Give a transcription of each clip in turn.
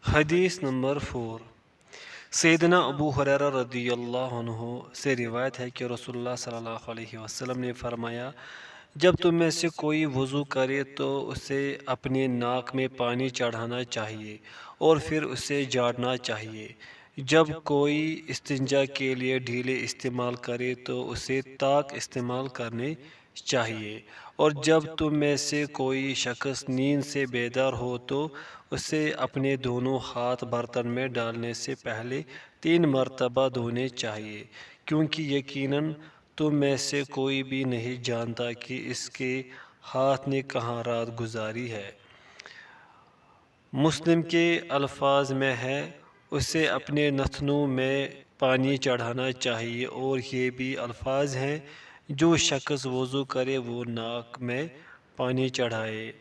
حدیث نمبر 4 سیدنا ابو ہریرہ رضی اللہ عنہ سے روایت ہے کہ رسول اللہ صلی اللہ علیہ وسلم نے فرمایا، جب تم میں سے کوئی وضو کرے تو اسے اپنے ناک میں پانی چڑھانا چاہیے اور پھر اسے جھاڑنا چاہیے۔ جب کوئی استنجا کے لیے ڈھیلے استعمال کرے تو اسے طاق استعمال کرنے چاہیے، اور جب تم میں سے کوئی شخص نیند سے بیدار ہو تو اسے اپنے دونوں ہاتھ برتن میں ڈالنے سے پہلے 3 مرتبہ دھونے چاہیے، کیونکہ یقیناً تم میں سے کوئی بھی نہیں جانتا کہ اس کے ہاتھ نے کہاں رات گزاری ہے۔ مسلم کے الفاظ میں ہے، اسے اپنے نتنوں میں پانی چڑھانا چاہیے، اور یہ بھی الفاظ ہیں، جو شخص وضو کرے وہ ناک میں پانی چڑھائے۔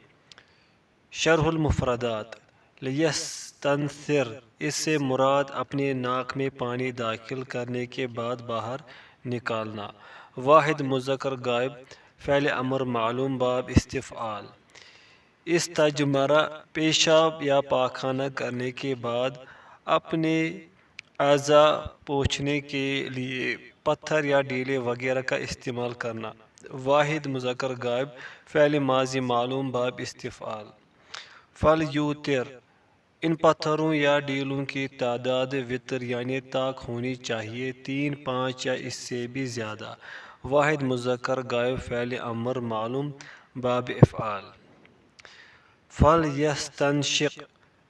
شرح المفردات لیستنثر، اس سے مراد اپنے ناک میں پانی داخل کرنے کے بعد باہر نکالنا۔ واحد مذکر غائب، فعل امر معلوم، باب استفعال۔ استجمرہ، پیشاب یا پاخانہ کرنے کے بعد اپنے اعضاء پوچھنے کے لیے پتھر یا ڈیلے وغیرہ کا استعمال کرنا۔ واحد مذکر غائب، فعل ماضی معلوم، باب استفعال۔ فلیوتر، ان پتھروں یا ڈیلوں کی تعداد وتر یعنی طاق ہونی چاہیے، 3، 5 یا اس سے بھی زیادہ۔ واحد مذکر غائب، فعل امر معلوم، باب افعال۔ فلیستنشق،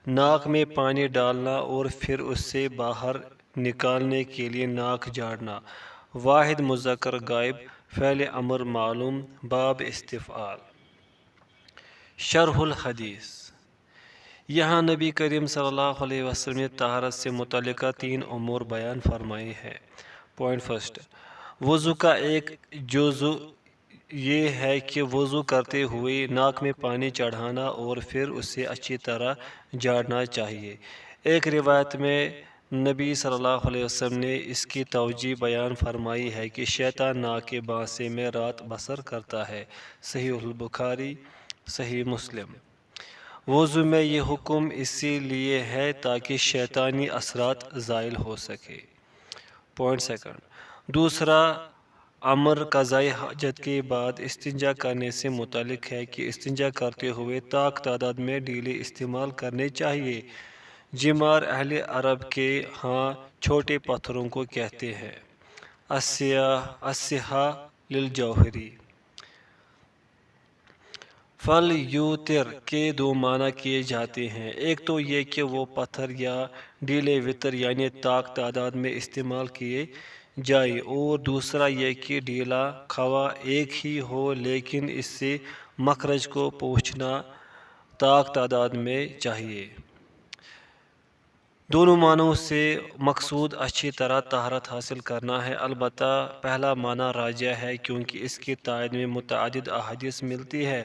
ناک میں پانی ڈالنا اور پھر اسے باہر نکالنے کے لیے ناک جھاڑنا۔ واحد مذکر غائب، فعل امر معلوم، باب استفعال۔ شرح الحدیث، یہاں نبی کریم صلی اللہ علیہ وسلم نے طہارت سے متعلقہ 3 امور بیان فرمائے ہیں۔ پوائنٹ فرسٹ، وضو کا ایک جزو یہ ہے کہ وضو کرتے ہوئے ناک میں پانی چڑھانا اور پھر اسے اچھی طرح جھاڑنا چاہیے۔ ایک روایت میں نبی صلی اللہ علیہ وسلم نے اس کی توجیہ بیان فرمائی ہے کہ شیطان ناک کے بانسے میں رات بسر کرتا ہے۔ صحیح البخاری، صحیح مسلم۔ وضو میں یہ حکم اسی لیے ہے تاکہ شیطانی اثرات زائل ہو سکے۔ پوائنٹ سیکنڈ، دوسرا امر قضائے حاجت کے بعد استنجا کرنے سے متعلق ہے کہ استنجا کرتے ہوئے طاق تعداد میں ڈیلے استعمال کرنے چاہیے۔ جمار اہل عرب کے ہاں چھوٹے پتھروں کو کہتے ہیں۔ السیحہ للجوہری۔ فلیوتر کے 2 معنی کیے جاتے ہیں، ایک تو یہ کہ وہ پتھر یا ڈیلے وتر یعنی طاق تعداد میں استعمال کیے جائے، اور دوسرا یہ کہ ڈیلا خواہ ایک ہی ہو لیکن اس سے مخرج کو پوچھنا طاق تعداد میں چاہیے۔ دونوں معنوں سے مقصود اچھی طرح طہارت حاصل کرنا ہے، البتہ پہلا معنی راجح ہے کیونکہ اس کی تائید میں متعدد احادیث ملتی ہے،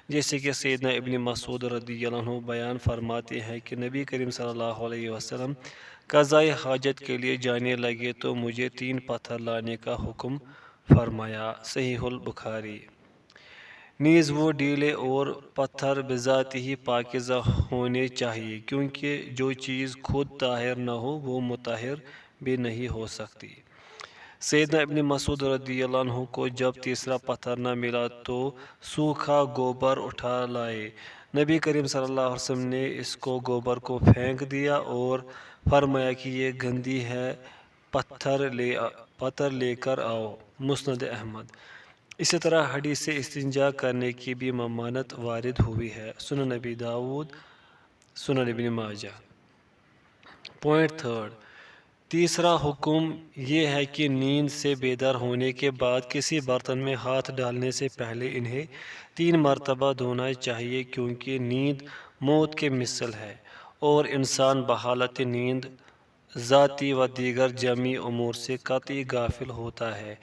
جیسے کہ سیدنا ابن مسعود رضی اللہ عنہ بیان فرماتے ہیں کہ نبی کریم صلی اللہ علیہ وسلم قضائے حاجت کے لیے جانے لگے تو مجھے 3 پتھر لانے کا حکم فرمایا۔ صحیح البخاری۔ نیز وہ ڈیلے اور پتھر بذات ہی پاکیزہ ہونے چاہیے، کیونکہ جو چیز خود طاہر نہ ہو وہ مطہر بھی نہیں ہو سکتی۔ سیدنا ابن مسعود رضی اللہ عنہ کو جب تیسرا پتھر نہ ملا تو سوکھا گوبر اٹھا لائے۔ نبی کریم صلی اللہ علیہ وسلم نے اس کو گوبر کو پھینک دیا اور فرمایا کہ یہ گندی ہے، پتھر لے کر آؤ۔ مسند احمد۔ اسی طرح حدیث سے استنجا کرنے کی بھی ممانعت وارد ہوئی ہے، سنن ابی داؤد، سنن ابن ماجہ۔ پوائنٹ تھرڈ، تیسرا حکم یہ ہے کہ نیند سے بیدار ہونے کے بعد کسی برتن میں ہاتھ ڈالنے سے پہلے انہیں 3 مرتبہ دھونا چاہیے، کیونکہ نیند موت کے مثل ہے اور انسان بحالت نیند ذاتی و دیگر جمعی امور سے قطعی غافل ہوتا ہے۔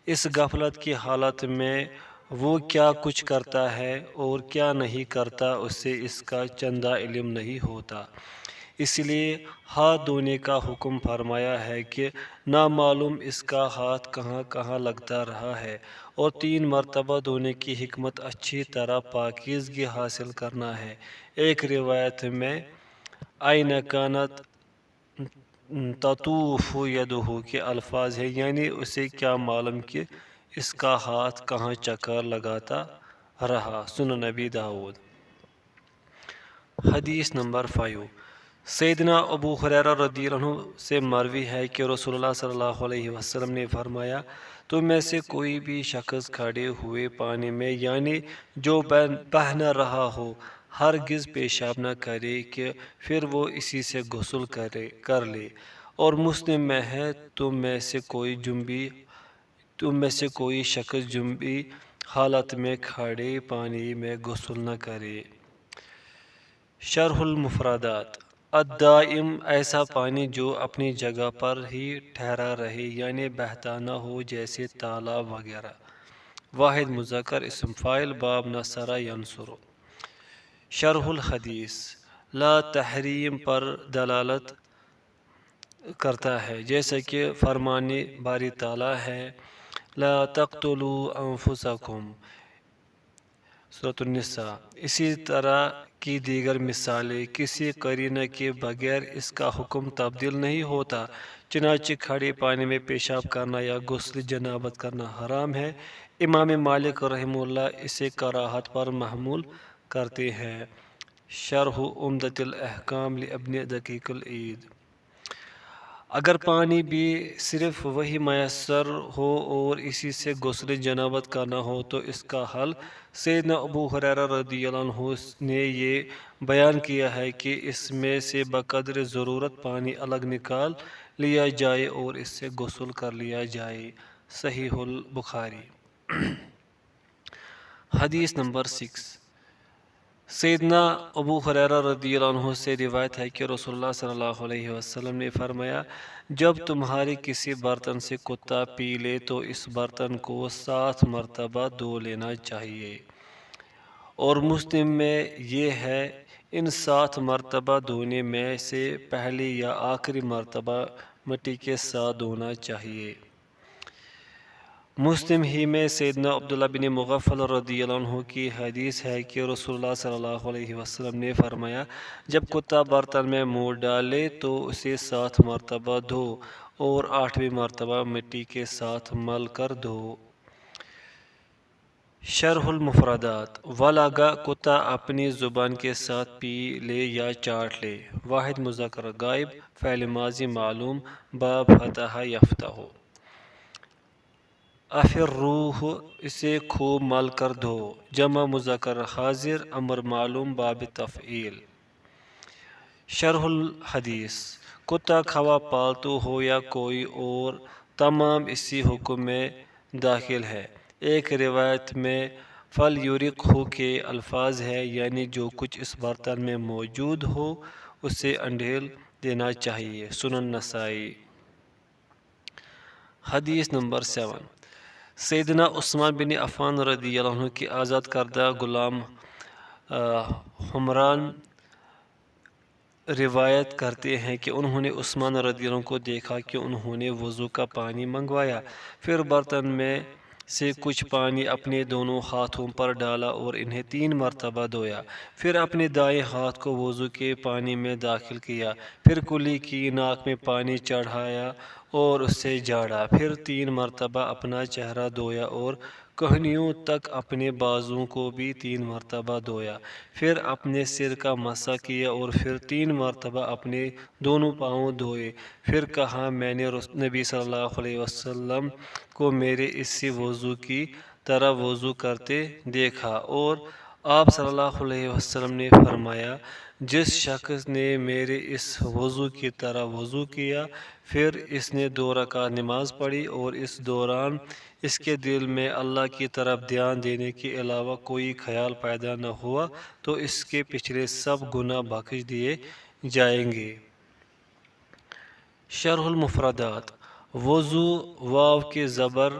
اس غفلت کی حالت میں وہ کیا کچھ کرتا ہے اور کیا نہیں کرتا اسے اس کا چندہ علم نہیں ہوتا، اس لیے ہاتھ دھونے کا حکم فرمایا ہے کہ نامعلوم اس کا ہاتھ کہاں کہاں لگتا رہا ہے، اور 3 مرتبہ دھونے کی حکمت اچھی طرح پاکیزگی حاصل کرنا ہے۔ ایک روایت میں آئین کانت تطوف یدہ کے الفاظ ہیں، یعنی اسے کیا معلوم کہ اس کا ہاتھ کہاں چکر لگاتا رہا۔ سنن نبی داؤد۔ حدیث نمبر 5، سیدنا ابو ہریرہ رضی اللہ عنہ سے مروی ہے کہ رسول اللہ صلی اللہ علیہ وسلم نے فرمایا، تم میں سے کوئی بھی شخص کھڑے ہوئے پانی میں یعنی جو بہہ نہ رہا ہو ہرگز پیشاب نہ کرے کہ پھر وہ اسی سے غسل کر لے۔ اور مسلم میں ہے، تم میں سے کوئی شخص جنبی حالت میں کھڑے پانی میں غسل نہ کرے۔ شرح المفردات، الدائم ایسا پانی جو اپنی جگہ پر ہی ٹھہرا رہے یعنی بہتا نہ ہو، جیسے تالاب وغیرہ۔ واحد مذکر اسم فاعل، باب نصر ینصر۔ شرح الحدیث، لا تحریم پر دلالت کرتا ہے، جیسا کہ فرمان باری تعالیٰ ہے، لا تقتلوا انفسکم، سورۃ النساء۔ اسی طرح کی دیگر مثالیں، کسی قرینہ کے بغیر اس کا حکم تبدیل نہیں ہوتا۔ چنانچہ کھڑے پانی میں پیشاب کرنا یا غسل جنابت کرنا حرام ہے۔ امام مالک رحمہ اللہ اسے کراہت پر محمول کرتے ہیں۔ شرح عمدۃ الاحکام لابن دقیق العید۔ اگر پانی بھی صرف وہی میسر ہو اور اسی سے غسل جنابت کرنا ہو تو اس کا حل سیدنا ابو ہریرہ رضی اللہ عنہ نے یہ بیان کیا ہے کہ اس میں سے بقدر ضرورت پانی الگ نکال لیا جائے اور اس سے غسل کر لیا جائے۔ صحیح البخاری۔ حدیث نمبر 6، سیدنا ابو ہریرہ رضی اللہ عنہ سے روایت ہے کہ رسول اللہ صلی اللہ علیہ وسلم نے فرمایا، جب تمہارے کسی برتن سے کتا پی لے تو اس برتن کو 7 مرتبہ دھو لینا چاہیے۔ اور مسلم میں یہ ہے، ان 7 مرتبہ دھونے میں سے پہلی یا آخری مرتبہ مٹی کے ساتھ دھونا چاہیے۔ مسلم ہی میں سیدنا عبداللہ بن مغفل رضی اللہ عنہ کی حدیث ہے کہ رسول اللہ صلی اللہ علیہ وسلم نے فرمایا، جب کتا برتن میں منہ ڈالے تو اسے 7 مرتبہ دھو اور 8ویں مرتبہ مٹی کے ساتھ مل کر دھو۔ شرح المفردات، ولگا کتا اپنی زبان کے ساتھ پی لے یا چاٹ لے۔ واحد مذکر غائب، فعل ماضی معلوم، باب فتح یفتح۔ افروہ، اسے خوب مل کر دھو، جمع مذکر حاضر، امر معلوم، باب تفعیل۔ شرح الحدیث، کتا خواہ پالتو ہو یا کوئی اور، تمام اسی حکم میں داخل ہے۔ ایک روایت میں فَلْيُرِقْهُ کے الفاظ ہے، یعنی جو کچھ اس برتن میں موجود ہو اسے انڈھیل دینا چاہیے۔ سنن نسائی۔ حدیث نمبر 7، سیدنا عثمان بن عفان رضی اللہ عنہ کی آزاد کردہ غلام حمران روایت کرتے ہیں کہ انہوں نے عثمان رضی اللہ عنہ کو دیکھا کہ انہوں نے وضو کا پانی منگوایا، پھر برتن میں سے کچھ پانی اپنے دونوں ہاتھوں پر ڈالا اور انہیں 3 مرتبہ دھویا، پھر اپنے دائیں ہاتھ کو وضو کے پانی میں داخل کیا، پھر کلی کی، ناک میں پانی چڑھایا اور اس سے جھاڑا، پھر 3 مرتبہ اپنا چہرہ دھویا اور کہنیوں تک اپنے بازوؤں کو بھی 3 مرتبہ دھویا، پھر اپنے سر کا مسح کیا اور پھر 3 مرتبہ اپنے دونوں پاؤں دھوئے، پھر کہا، میں نے نبی صلی اللہ علیہ وسلم کو میرے اسی وضو کی طرح وضو کرتے دیکھا، اور آپ صلی اللہ علیہ وسلم نے فرمایا، جس شخص نے میرے اس وضو کی طرح وضو کیا، پھر اس نے 2 رکعت نماز پڑھی اور اس دوران اس کے دل میں اللہ کی طرف دھیان دینے کے علاوہ کوئی خیال پیدا نہ ہوا تو اس کے پچھلے سب گناہ بخش دیے جائیں گے۔ شرح المفردات، وضو واو کے زبر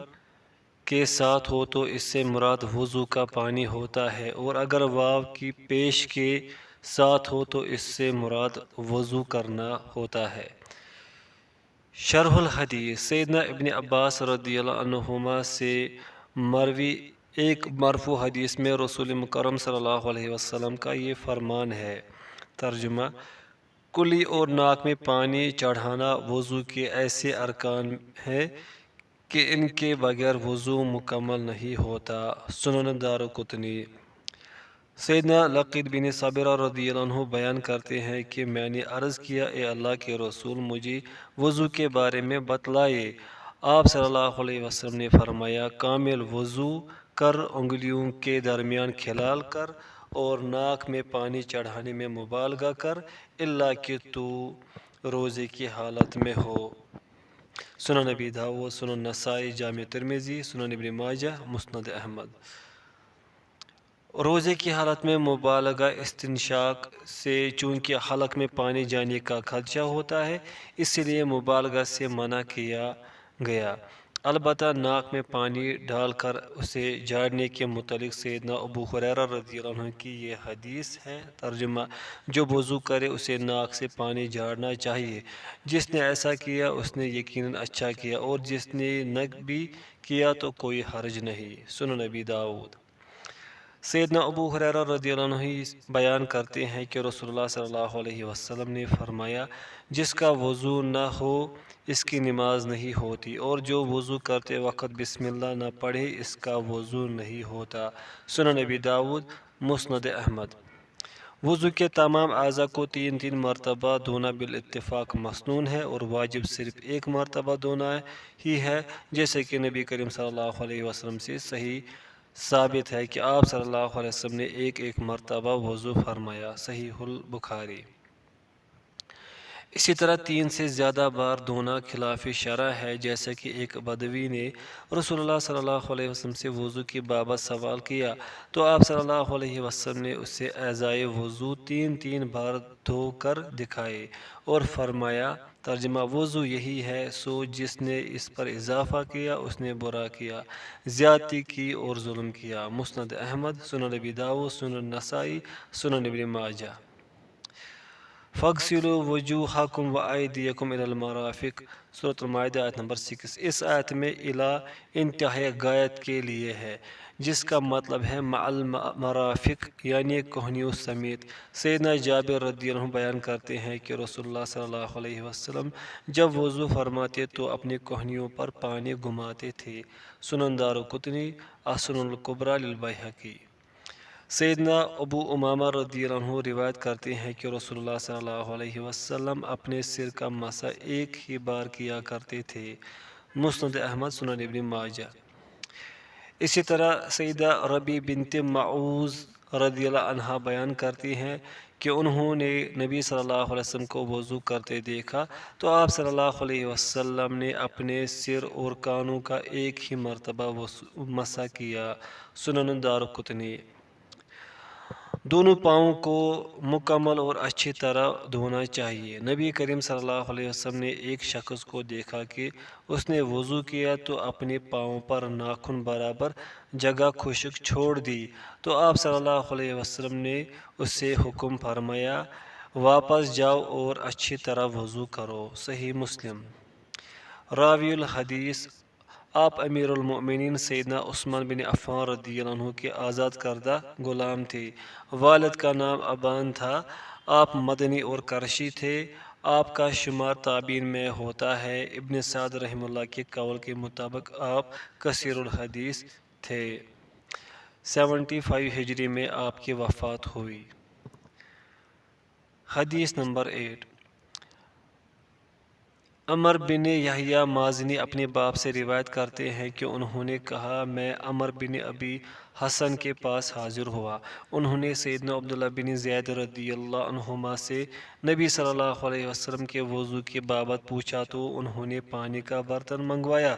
کے ساتھ ہو تو اس سے مراد وضو کا پانی ہوتا ہے، اور اگر واو کی پیش کے ساتھ ہو تو اس سے مراد وضو کرنا ہوتا ہے۔ شرح الحدیث، سیدنا ابن عباس رضی اللہ عنہما سے مروی ایک مرفوع حدیث میں رسول مکرم صلی اللہ علیہ وسلم کا یہ فرمان ہے۔ ترجمہ، کلی اور ناک میں پانی چڑھانا وضو کے ایسے ارکان ہیں کہ ان کے بغیر وضو مکمل نہیں ہوتا۔ سنن دارقطنی۔ سیدنا لقید بن صبرہ رضی اللہ عنہ بیان کرتے ہیں کہ میں نے عرض کیا، اے اللہ کے رسول، مجھے وضو کے بارے میں بتلائے۔ آپ صلی اللہ علیہ وسلم نے فرمایا، کامل وضو کر، انگلیوں کے درمیان کھلال کر اور ناک میں پانی چڑھانے میں مبالغہ کر، الا کہ تو روزے کی حالت میں ہو۔ سنن نبی داؤد، سنن نسائی، جامع ترمذی، سنن ابن ماجہ، مسند احمد۔ روزے کی حالت میں مبالغہ استنشاق سے چونکہ حلق میں پانی جانے کا خدشہ ہوتا ہے، اس لیے مبالغہ سے منع کیا گیا۔ البتہ ناک میں پانی ڈال کر اسے جھاڑنے کے متعلق سیدنا ابو ہریرہ رضی اللہ عنہ کی یہ حدیث ہے۔ ترجمہ: جو وضو کرے اسے ناک سے پانی جھاڑنا چاہیے۔ جس نے ایسا کیا اس نے یقیناً اچھا کیا، اور جس نے نہ بھی کیا تو کوئی حرج نہیں۔ سنن نبی داؤد۔ سیدنا ابو ہریرہ رضی اللہ عنہ بیان کرتے ہیں کہ رسول اللہ صلی اللہ علیہ وسلم نے فرمایا، جس کا وضو نہ ہو اس کی نماز نہیں ہوتی، اور جو وضو کرتے وقت بسم اللہ نہ پڑھے اس کا وضو نہیں ہوتا۔ سنن نبی داؤد، مسند احمد۔ وضو کے تمام اعضاء کو 3 مرتبہ دھونا بالاتفاق مسنون ہے، اور واجب صرف 1 مرتبہ دھونا ہی ہے، جیسے کہ نبی کریم صلی اللہ علیہ وسلم سے صحیح ثابت ہے کہ آپ صلی اللہ علیہ وسلم نے 1 مرتبہ وضو فرمایا۔ صحیح البخاری۔ اسی طرح 3 سے زیادہ بار دھونا خلاف شرع ہے، جیسا کہ ایک بدوی نے رسول اللہ صلی اللہ علیہ وسلم سے وضو کی بابت سوال کیا تو آپ صلی اللہ علیہ وسلم نے اسے اعضائے وضو 3 بار دھو کر دکھائے اور فرمایا، ترجمہ: وضو یہی ہے، سو جس نے اس پر اضافہ کیا اس نے برا کیا، زیادتی کی اور ظلم کیا۔ مسند احمد، سنن نبی داؤد، سنن نسائی، سنن ابن ماجہ۔ فَاغْسِلُوا وُجُوهَكُمْ وَأَيْدِيَكُمْ إِلَى الْمَرَافِقِ۔ سورۃ المائدہ آیت نمبر 6۔ اس آیت میں اِلی انتہائی غایت کے لیے ہے، جس کا مطلب ہے مع المرافق، یعنی کوہنیوں سمیت۔ سیدنا جابر رضی اللہ عنہ بیان کرتے ہیں کہ رسول اللہ صلی اللہ علیہ وسلم جب وضو فرماتے تو اپنی کوہنیوں پر پانی گھماتے تھے۔ سنن دارقطنی، السنن الکبریٰ للبیہقی۔ سیدنا ابو امامہ رضی اللہ عنہ روایت کرتے ہیں کہ رسول اللہ صلی اللہ علیہ وسلم اپنے سر کا مسح 1 ہی بار کیا کرتے تھے۔ مسند احمد، سنن ابن ماجہ۔ اسی طرح سیدہ ربیع بنت معوذ رضی اللہ عنہا بیان کرتی ہیں کہ انہوں نے نبی صلی اللہ علیہ وسلم کو وضو کرتے دیکھا تو آپ صلی اللہ علیہ وسلم نے اپنے سر اور کانوں کا 1 ہی مرتبہ مسح کیا۔ سنن دارقطنی۔ دونوں پاؤں کو مکمل اور اچھی طرح دھونا چاہیے۔ نبی کریم صلی اللہ علیہ وسلم نے ایک شخص کو دیکھا کہ اس نے وضو کیا تو اپنے پاؤں پر ناخن برابر جگہ خشک چھوڑ دی تو آپ صلی اللہ علیہ وسلم نے اس سے حکم فرمایا، واپس جاؤ اور اچھی طرح وضو کرو۔ صحیح مسلم۔ راوی الحدیث: آپ امیر المؤمنین سیدنا عثمان بن عفان رضی اللہ عنہ کے آزاد کردہ غلام تھے۔ والد کا نام ابان تھا۔ آپ مدنی اور قرشی تھے۔ آپ کا شمار تابعین میں ہوتا ہے۔ ابن سعد رحمہ اللہ کے قول کے مطابق آپ کثیر الحدیث تھے۔ 75 ہجری میں آپ کی وفات ہوئی۔ حدیث نمبر 8۔ عمر بن یحییٰ مازنی اپنے باپ سے روایت کرتے ہیں کہ انہوں نے کہا، میں عمر بن ابی حسن کے پاس حاضر ہوا۔ انہوں نے سیدنا عبداللہ بن زید رضی اللہ عنہما سے نبی صلی اللہ علیہ وسلم کے وضو کی بابت پوچھا تو انہوں نے پانی کا برتن منگوایا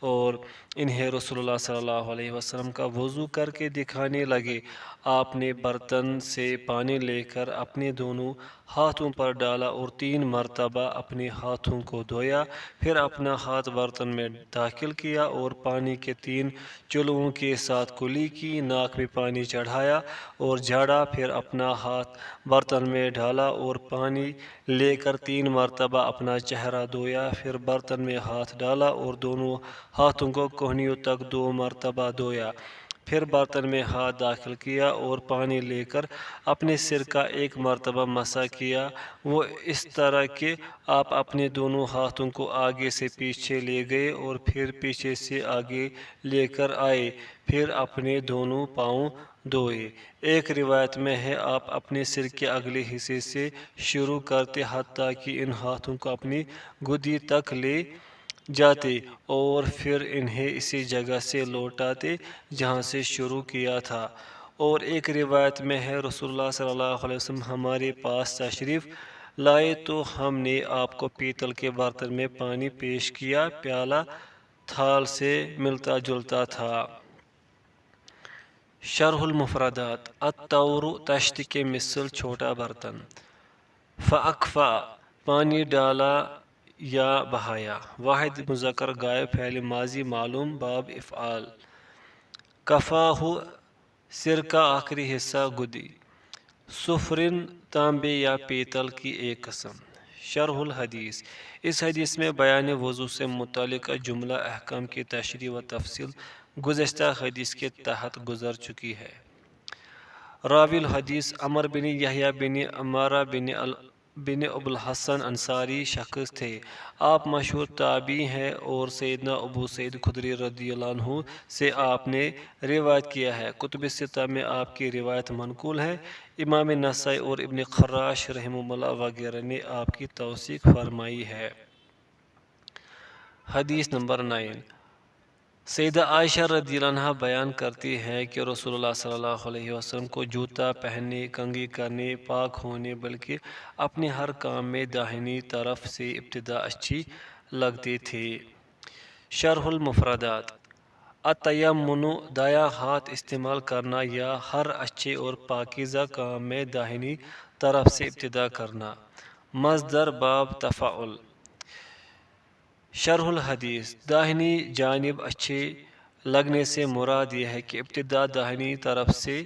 اور انہیں رسول اللہ صلی اللہ علیہ وسلم کا وضو کر کے دکھانے لگے۔ آپ نے برتن سے پانی لے کر اپنے دونوں ہاتھوں پر ڈالا اور 3 مرتبہ اپنے ہاتھوں کو دھویا، پھر اپنا ہاتھ برتن میں داخل کیا اور پانی کے 3 چلووں کے ساتھ کلی کی، ناک میں پانی چڑھایا اور جھاڑا، پھر اپنا ہاتھ برتن میں ڈالا اور پانی لے کر 3 مرتبہ اپنا چہرہ دھویا، پھر برتن میں ہاتھ ڈالا اور دونوں ہاتھوں کو کوہنیوں تک 2 مرتبہ دھویا، پھر برتن میں ہاتھ داخل کیا اور پانی لے کر اپنے سر کا ایک مرتبہ مسح کیا، وہ اس طرح کہ آپ اپنے دونوں ہاتھوں کو آگے سے پیچھے لے گئے اور پھر پیچھے سے آگے لے کر آئے، پھر اپنے دونوں پاؤں دھوئے۔ ایک روایت میں ہے آپ اپنے سر کے اگلے حصے سے شروع کرتے حتیٰ کہ ان ہاتھوں کو اپنی گدی تک لے جاتے اور پھر انہیں اسی جگہ سے لوٹاتے جہاں سے شروع کیا تھا۔ اور ایک روایت میں ہے رسول اللہ صلی اللہ علیہ وسلم ہمارے پاس تشریف لائے تو ہم نے آپ کو پیتل کے برتن میں پانی پیش کیا، پیالہ تھال سے ملتا جلتا تھا۔ شرح المفردات: الطور تشت کے مثل چھوٹا برتن، فاکفا پانی ڈالا یا بہایا، واحد مذکر غائب فعل ماضی معلوم باب افعال، کفاہ سر کا آخری حصہ گدی، سفرن تانبے یا پیتل کی ایک قسم۔ شرح الحدیث: اس حدیث میں بیان وضو سے متعلق جملہ احکام کی تشریح و تفصیل گزشتہ حدیث کے تحت گزر چکی ہے۔ راوی الحدیث عمر بن یحییٰ بن عمارہ بن ابوالحسن انصاری شخص تھے۔ آپ مشہور تابعی ہیں اور سیدنا ابو سعید خدری رضی اللہ عنہ سے آپ نے روایت کیا ہے۔ کتب ستہ میں آپ کی روایت منقول ہے۔ امام نسائی اور ابن خراش رحمہ اللہ وغیرہ نے آپ کی توثیق فرمائی ہے۔ حدیث نمبر 9۔ سیدہ عائشہ رضی اللہ عنہا بیان کرتی ہیں کہ رسول اللہ صلی اللہ علیہ وسلم کو جوتا پہننے، کنگھی کرنے، پاک ہونے بلکہ اپنے ہر کام میں داہنی طرف سے ابتدا اچھی لگتی تھی۔ شرح المفردات: التیمن دایاں ہاتھ استعمال کرنا یا ہر اچھے اور پاکیزہ کام میں داہنی طرف سے ابتدا کرنا۔ مصدر باب تفعل۔ شرح الحدیث: داہنی جانب اچھے لگنے سے مراد یہ ہے کہ ابتدا داہنی طرف سے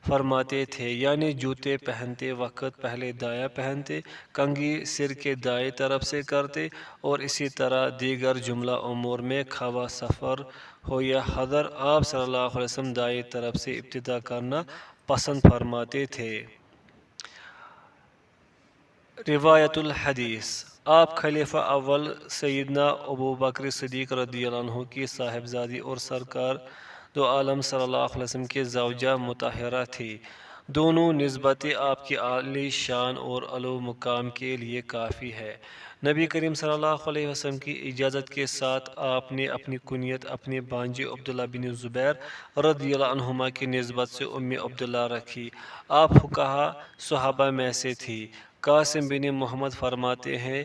فرماتے تھے، یعنی جوتے پہنتے وقت پہلے دایاں پہنتے، کنگھی سر کے دائیں طرف سے کرتے اور اسی طرح دیگر جملہ امور میں خواہ سفر ہو یا حضر، آپ صلی اللہ علیہ وسلم دائیں طرف سے ابتدا کرنا پسند فرماتے تھے۔ روایت الحدیث: آپ خلیفہ اول سیدنا ابو بکر صدیق رضی اللہ عنہ کی صاحبزادی اور سرکار دو عالم صلی اللہ علیہ وسلم کے زوجہ مطہرہ تھی۔ دونوں نسبت آپ کی عالی شان اور علو مقام کے لیے کافی ہے۔ نبی کریم صلی اللہ علیہ وسلم کی اجازت کے ساتھ آپ نے اپنی کنیت اپنے بھانجے عبداللہ بن زبیر رضی اللہ عنہما کی نسبت سے ام عبداللہ رکھی۔ آپ فقہا صحابہ میں سے تھی۔ قاسم بن محمد فرماتے ہیں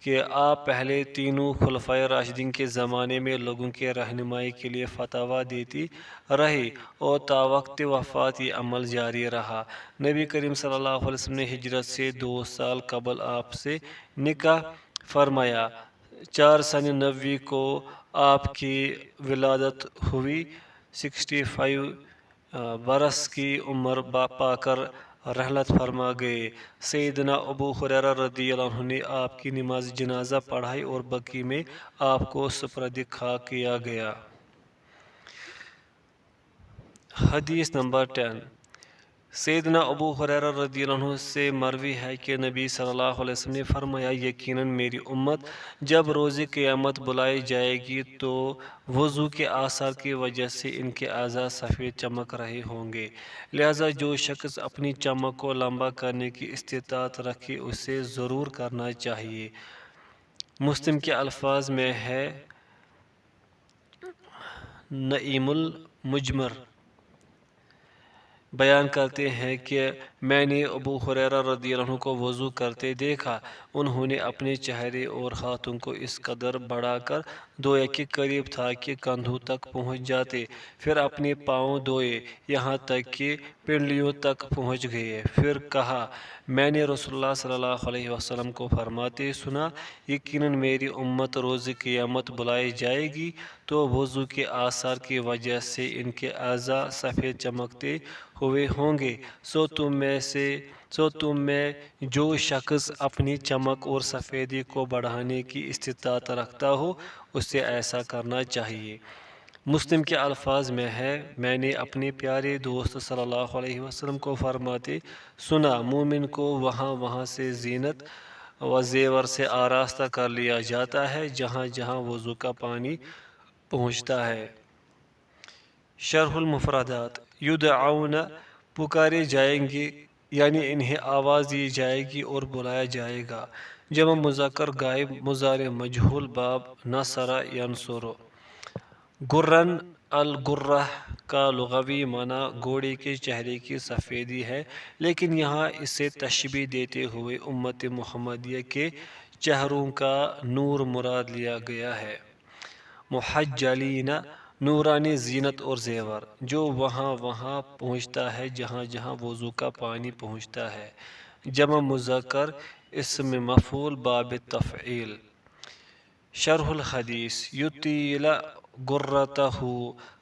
کہ آپ پہلے تینوں خلفائے راشدین کے زمانے میں لوگوں کے رہنمائی کے لیے فتویٰ دیتی رہی اور تا وقت وفات یہ عمل جاری رہا۔ نبی کریم صلی اللہ علیہ وسلم نے ہجرت سے 2 سال قبل آپ سے نکاح فرمایا۔ 4 سن نبوی کو آپ کی ولادت ہوئی۔ 65 برس کی عمر پا کر رحلت فرما گئے۔ سیدنا ابو ہریرہ رضی اللہ عنہ نے آپ کی نماز جنازہ پڑھائی اور بقیع میں آپ کو سپرد خاک کیا گیا۔ حدیث نمبر 10۔ سیدنا ابو ہریرہ رضی اللہ عنہ سے مروی ہے کہ نبی صلی اللہ علیہ وسلم نے فرمایا، یقیناً میری امت جب روز قیامت بلائی جائے گی تو وضو کے آثار کی وجہ سے ان کے اعضاء سفید چمک رہے ہوں گے، لہذا جو شخص اپنی چمک کو لمبا کرنے کی استطاعت رکھے اسے ضرور کرنا چاہیے۔ مسلم کے الفاظ میں ہے نعیم المجمر بیان کرتے ہیں کہ میں نے ابو ہریرہ رضی اللہ عنہ کو وضو کرتے دیکھا۔ انہوں نے اپنے چہرے اور ہاتھوں کو اس قدر بڑھا کر دھویا کہ قریب تھا کہ کندھوں تک پہنچ جاتے، پھر اپنے پاؤں دھوئے یہاں تک کہ پنڈلیوں تک پہنچ گئے۔ پھر کہا، میں نے رسول اللہ صلی اللہ علیہ وسلم کو فرماتے سنا، یقیناً میری امت روز قیامت بلائی جائے گی تو وضو کے آثار کی وجہ سے ان کے اعضاء سفید چمکتے ہوئے ہوں گے، سو تم میں جو شخص اپنی چمک اور سفیدی کو بڑھانے کی استطاعت رکھتا ہو اسے ایسا کرنا چاہیے۔ مسلم کے الفاظ میں ہے، میں نے اپنے پیارے دوست صلی اللہ علیہ وسلم کو فرماتے سنا، مومن کو وہاں سے زینت و زیور سے آراستہ کر لیا جاتا ہے جہاں جہاں وضو کا پانی پہنچتا ہے۔ شرح المفردات، یدعون پکارے جائیں گے یعنی انہیں آواز دی جائے گی اور بلایا جائے گا۔ جمع مذکر غائب مضارع مجہول باب نصر ینصر۔ گرن الگرہ کا لغوی معنی گھوڑے کے چہرے کی سفیدی ہے، لیکن یہاں اسے تشبیہ دیتے ہوئے امت محمدیہ کے چہروں کا نور مراد لیا گیا ہے۔ محجلین، نورانی زینت اور زیور، جو وہاں پہنچتا ہے جہاں جہاں وضو کا پانی پہنچتا ہے۔ جمع مذکر اسم مفعول باب تفعیل۔ شرح الحدیث، یطیل گرتہ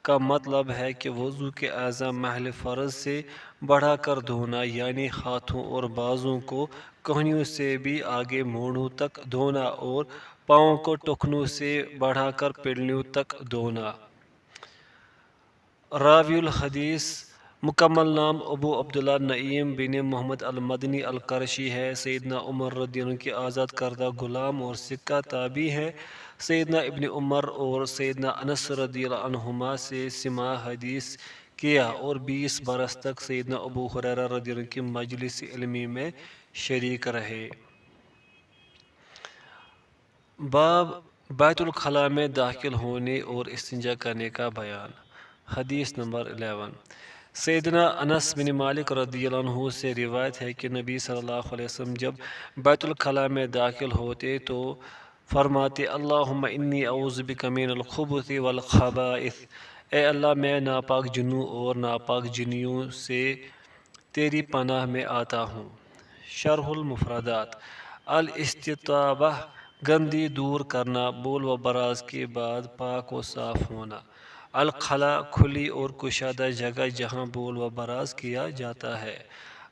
کا مطلب ہے کہ وضو کے اعضاء محل فرض سے بڑھا کر دھونا، یعنی ہاتھوں اور بازوں کو کہنیوں سے بھی آگے مونڈھوں تک دھونا اور پاؤں کو ٹخنوں سے بڑھا کر پلڑیوں تک دھونا۔ راوی الحدیث، مکمل نام ابو عبداللہ نعیم بن محمد المدنی القرشی ہے، سیدنا عمر رضی اللہ عنہ کے آزاد کردہ غلام اور سکہ تابعی ہے۔ سیدنا ابن عمر اور سیدنا انس رضی اللہ عنہما سے سماع حدیث کیا اور 20 برس تک سیدنا ابو ہریرہ رضی اللہ عنہ کی مجلس علمی میں شریک رہے۔ باب بیت الخلاء میں داخل ہونے اور استنجا کرنے کا بیان۔ حدیث نمبر 11، سیدنا انس بن مالک رضی اللہ عنہ سے روایت ہے کہ نبی صلی اللہ علیہ وسلم جب بیت الخلاء میں داخل ہوتے تو فرماتے، اللہم انی اعوذ بک من الخبث والخبائث، اے اللہ میں ناپاک جنوں اور ناپاک جنیوں سے تیری پناہ میں آتا ہوں۔ شرح المفردات، الاستطابہ گندی دور کرنا، بول و براز کے بعد پاک و صاف ہونا۔ الخلاء کھلی اور کشادہ جگہ جہاں بول و براز کیا جاتا ہے۔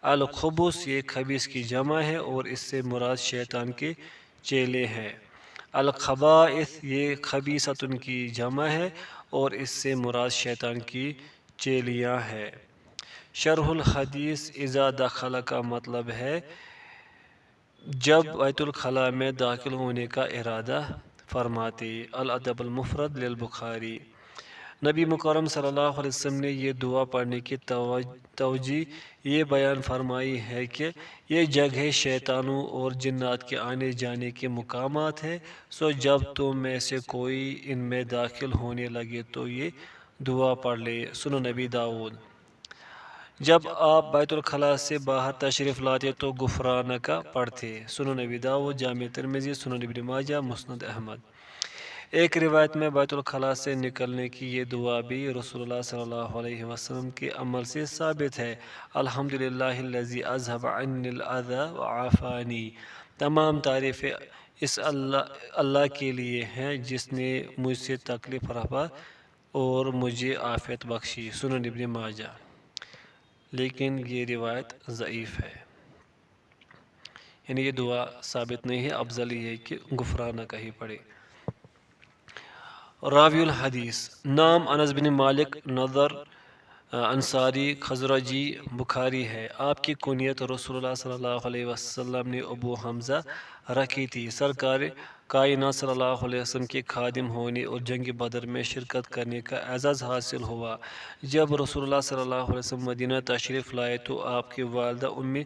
الخبث یہ خبیث کی جمع ہے اور اس سے مراد شیطان کے چیلے ہیں۔ الخبائث یہ خبیثۃ کی جمع ہے اور اس سے مراد شیطان کی چیلیاں ہیں۔ شرح الحدیث، اذا دخل کا مطلب ہے جب بیت الخلاء میں داخل ہونے کا ارادہ فرماتے۔ الادب المفرد للبخاری، نبی مکرم صلی اللہ علیہ وسلم نے یہ دعا پڑھنے کی توجہ یہ بیان فرمائی ہے کہ یہ جگہ شیطانوں اور جنات کے آنے جانے کے مقامات ہیں، سو جب تم میں سے کوئی ان میں داخل ہونے لگے تو یہ دعا پڑھ لے۔ سنن نبی داؤد، جب آپ بیت الخلاء سے باہر تشریف لاتے تو غفرانک پڑھتے۔ سنن نبی داؤد، جامع ترمذی، سنن ابن ماجہ، مسند احمد۔ ایک روایت میں بیت الخلاء سے نکلنے کی یہ دعا بھی رسول اللہ صلی اللہ علیہ وسلم کے عمل سے ثابت ہے۔ الحمدللہ الذی اذھب عنی الاذی وعافانی، تمام تعریفیں اس اللہ کے لیے ہیں جس نے مجھ سے تکلیف رفع اور مجھے عافیت بخشی۔ سنن ابن ماجہ، لیکن یہ روایت ضعیف ہے، یعنی یہ دعا ثابت نہیں ہے، افضل یہ ہے کہ غفرانک ہی پڑھے۔ راوی الحدیث، نام انس بن مالک نضر انصاری خزرجی بخاری ہے، آپ کی کنیت رسول اللہ صلی اللہ علیہ وسلم نے ابو حمزہ رکھی تھی۔ سرکار کائنات صلی اللہ علیہ وسلم کے خادم ہونے اور جنگ بدر میں شرکت کرنے کا اعزاز حاصل ہوا۔ جب رسول اللہ صلی اللہ علیہ وسلم مدینہ تشریف لائے تو آپ کی والدہ ام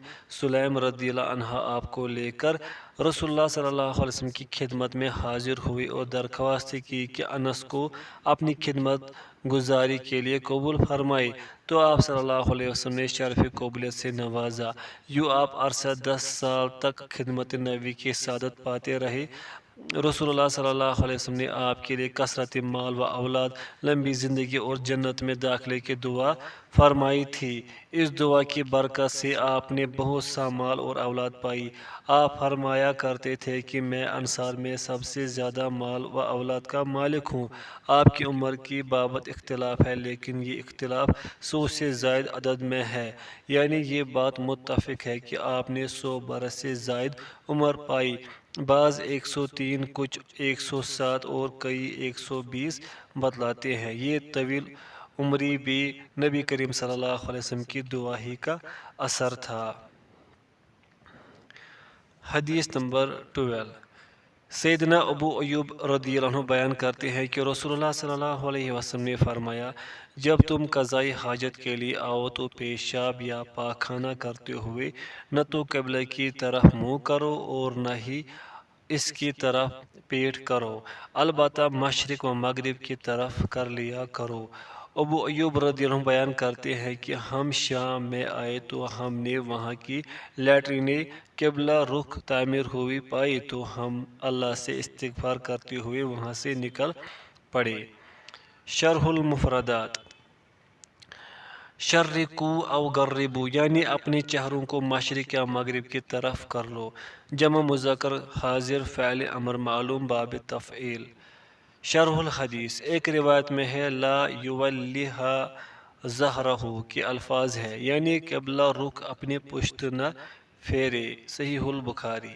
سلیم رضی اللہ عنہا آپ کو لے کر رسول اللہ صلی اللہ علیہ وسلم کی خدمت میں حاضر ہوئی اور درخواست کی کہ انس کو اپنی خدمت گزاری کے لیے قبول فرمائے، تو آپ صلی اللہ علیہ وسلم نے شرف قبولیت سے نوازا۔ یوں آپ عرصہ 10 سال تک خدمت نبی کی سعادت پاتے رہے۔ رسول اللہ صلی اللہ علیہ وسلم نے آپ کے لیے کثرت مال و اولاد، لمبی زندگی اور جنت میں داخلے کی دعا فرمائی تھی۔ اس دعا کی برکت سے آپ نے بہت سا مال اور اولاد پائی۔ آپ فرمایا کرتے تھے کہ میں انصار میں سب سے زیادہ مال و اولاد کا مالک ہوں۔ آپ کی عمر کی بابت اختلاف ہے، لیکن یہ اختلاف 100 سے زائد عدد میں ہے، یعنی یہ بات متفق ہے کہ آپ نے 100 برس سے زائد عمر پائی۔ بعض 103، کچھ 107 اور کئی 120 بتلاتے ہیں۔ یہ طویل عمری بھی نبی کریم صلی اللہ علیہ وسلم کی دعا ہی کا اثر تھا۔ حدیث نمبر 12۔ سیدنا ابو ایوب رضی اللہ عنہ بیان کرتے ہیں کہ رسول اللہ صلی اللہ علیہ وسلم نے فرمایا، جب تم قضائی حاجت کے لیے آؤ تو پیشاب یا پاخانہ کرتے ہوئے نہ تو قبلہ کی طرف منہ کرو اور نہ ہی اس کی طرف پیٹ کرو، البتہ مشرق و مغرب کی طرف کر لیا کرو۔ ابو ایوب رضی اللہ عنہ بیان کرتے ہیں کہ ہم شام میں آئے تو ہم نے وہاں کی لیٹرینیں قبلہ رخ تعمیر ہوئی پائی تو ہم اللہ سے استغفار کرتے ہوئے وہاں سے نکل پڑے۔ شرح المفردات۔ شرقو او غربو یعنی اپنے چہروں کو مشرق یا مغرب کی طرف کر لو۔ جمع مذکر حاضر فعل امر معلوم باب تفعیل۔ شرح الحدیث۔ ایک روایت میں ہے لا یولیہا ظہرہ کے الفاظ ہے، یعنی قبلہ رخ اپنے پشت نہ پھیرے، صحیح البخاری۔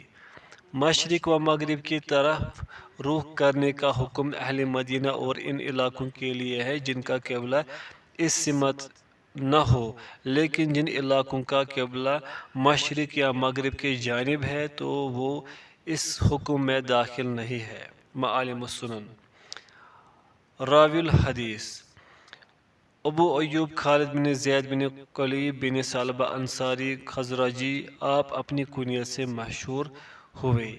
مشرق و مغرب کی طرف رخ کرنے کا حکم اہل مدینہ اور ان علاقوں کے لیے ہے جن کا قبلہ اس سمت نہ ہو، لیکن جن علاقوں کا قبلہ مشرق یا مغرب کی جانب ہے تو وہ اس حکم میں داخل نہیں ہے۔ معالم السنن۔ راوی الحدیث۔ ابو ایوب خالد بن زید بن قلیب بن ثعلبہ انصاری خزرجی، آپ اپنی کنیت سے مشہور ہوئے۔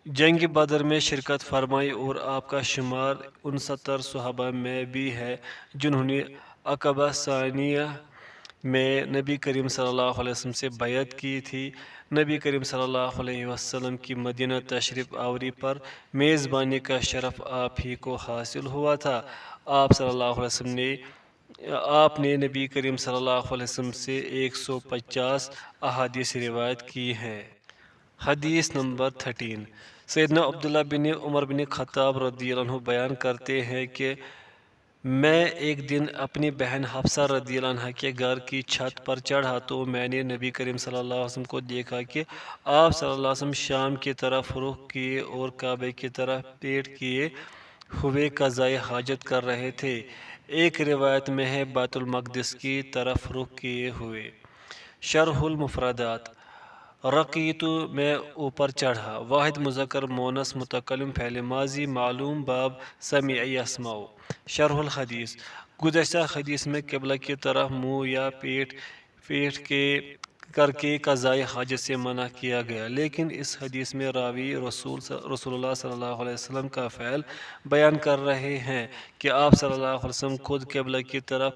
جنگ بدر میں شرکت فرمائی اور آپ کا شمار 69 صحابہ میں بھی ہے جنہوں نے عقبہ ثانیہ میں نبی کریم صلی اللہ علیہ وسلم سے بیعت کی تھی۔ نبی کریم صلی اللہ علیہ وسلم کی مدینہ تشریف آوری پر میزبانی کا شرف آپ ہی کو حاصل ہوا تھا۔ آپ صلی اللہ علیہ وسلم نے نبی کریم صلی اللہ علیہ وسلم سے 150 احادیث روایت کی ہیں۔ حدیث نمبر 13۔ سیدنا عبداللہ بن عمر بن خطاب رضی اللہ عنہ بیان کرتے ہیں کہ میں ایک دن اپنی بہن حفصہ رضی اللہ عنہ کے گھر کی چھت پر چڑھا تو میں نے نبی کریم صلی اللہ علیہ وسلم کو دیکھا کہ آپ صلی اللہ علیہ وسلم شام کی طرف رخ کیے اور کعبے کی طرف پیٹ کیے ہوئے قضائے حاجت کر رہے تھے۔ ایک روایت میں ہے بیت المقدس کی طرف رخ کیے ہوئے۔ شرح المفردات۔ رقیت میں اوپر چڑھا، واحد مذکر مونث متکلم فعل ماضی معلوم باب سمع یسمع۔ شرح الحدیث۔ گزشتہ حدیث میں قبلہ کی طرف منہ یا پیٹ کر کے قضائے حاجت سے منع کیا گیا، لیکن اس حدیث میں راوی رسول اللہ صلی اللہ علیہ وسلم کا فعل بیان کر رہے ہیں کہ آپ صلی اللہ علیہ وسلم خود قبلہ کی طرف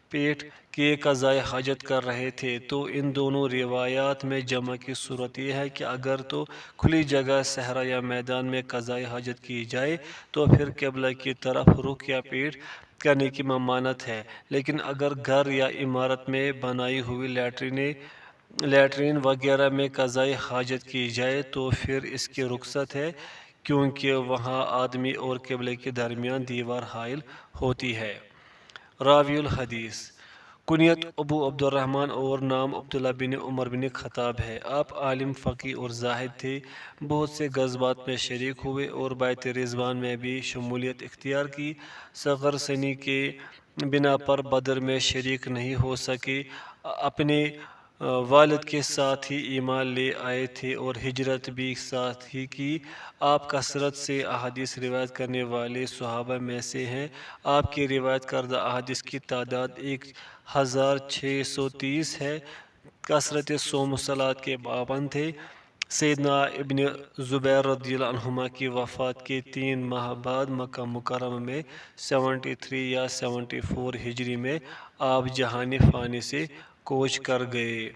پیٹ کے قضائے حاجت کر رہے تھے، تو ان دونوں روایات میں جمع کی صورت یہ ہے کہ اگر تو کھلی جگہ صحرا یا میدان میں قضائے حاجت کی جائے تو پھر قبلہ کی طرف رخ یا پیٹ کرنے کی ممانعت ہے، لیکن اگر گھر یا عمارت میں بنائی ہوئی لیٹرین وغیرہ میں قضائے حاجت کی جائے تو پھر اس کی رخصت ہے، کیونکہ وہاں آدمی اور قبلے کے درمیان دیوار حائل ہوتی ہے۔ راوی الحدیث۔ کنیت ابو عبد الرحمن اور نام عبداللہ بن عمر بن خطاب ہے۔ آپ عالم فقیہ اور زاہد تھے، بہت سے غزوات میں شریک ہوئے اور بیعت رضوان میں بھی شمولیت اختیار کی۔ صغر سنی کے بنا پر بدر میں شریک نہیں ہو سکے، اپنے والد کے ساتھ ہی ایمان لے آئے تھے اور ہجرت بھی ساتھ ہی کی۔ آپ کثرت سے احادیث روایت کرنے والے صحابہ میں سے ہیں۔ آپ کی روایت کردہ احادیث کی تعداد 1630 ہے۔ کثرت صوم و صلاۃ کے پابند تھے۔ سیدنا ابن زبیر رضی اللہ عنہما کی وفات کے 3 ماہ بعد مکہ مکرمہ میں 73 یا 74 ہجری میں آپ جہان فانی سے کوچ کر گئے۔